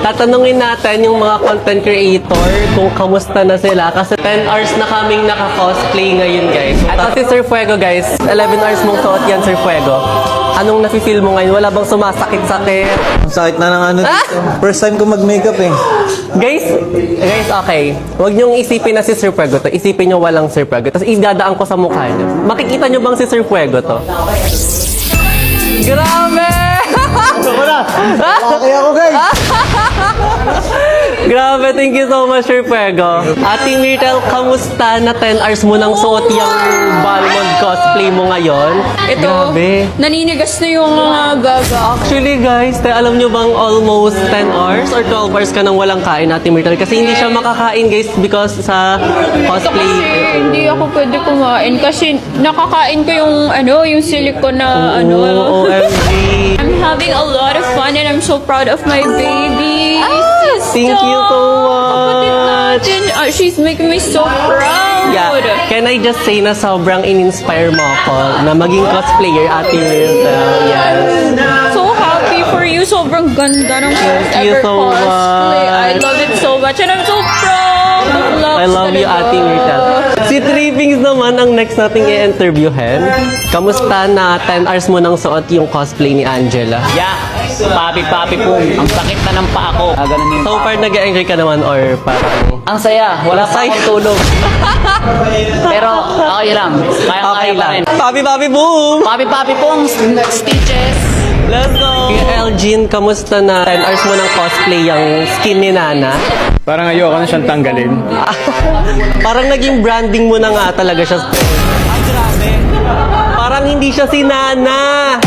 tatanungin natin yung mga content creator kung kamusta na sila. Kasi 10 hours na kaming naka-cosplay ngayon, guys. At si Sir Fuego, guys, 11 hours mong suot yan, Sir Fuego. Anong nafe-feel mo ngayon? Wala bang sumasakit-sakit? Ang sakit na ng ano dito. First time ko mag-makeup eh. Guys, okay. Huwag niyong isipin na si Sir Fuego to. Isipin niyo walang Sir Fuego. Tapos idadaan ko sa mukha niyo. Makikita niyo bang si Sir Fuego to? Grabe! Laki ako guys! Grabe, thank you so much, Sir Fuego. Ating Myrtle, kamusta na 10 hours mo nang suot yung Balmond cosplay mo ngayon? Ito, Grabe. naninigas na yung mga gaga. Actually guys, alam nyo bang almost 10 hours or 12 hours ka nang walang kain, Ate Myrtle? Kasi hindi siya makakain guys because sa cosplay. Kasi hindi ako pwede kumain kasi nakakain ko yung yung silicone na OMG. I'm having a lot of fun and I'm so proud of my baby. Thank you so much. She's making me so proud. Yeah, can I just say na sobrang in-inspire mo ako na maging cosplayer, Ate Myrtle. Yes. So happy for you. Sobrang ganda ng first Thank you ever so cosplay. I much. love it so much and I'm so proud of love. I love you, Ate Myrtle. Si Trippings naman ang next nating i-interviewin. Kamusta na 10 hours mo nang suot yung cosplay ni Angela? Yeah, papi-papi po. Ang sakit na ng paa ko. Ganun yung So paa far, ko. nag-enjoy ka naman or parang... Ang saya. Wala pa akong tulog. Pero okay lang. Kaya-kaya Okay pa rin. lang. Papi-papi boom! Papi-papi po ang stitches. Let's go! Kaya Elgin, kamusta na 10 hours mo ng cosplay yung skin ni Nana? Parang ayoko na siyang tanggalin. Parang naging branding mo na nga talaga siya. Grabe. Parang hindi siya si Nana.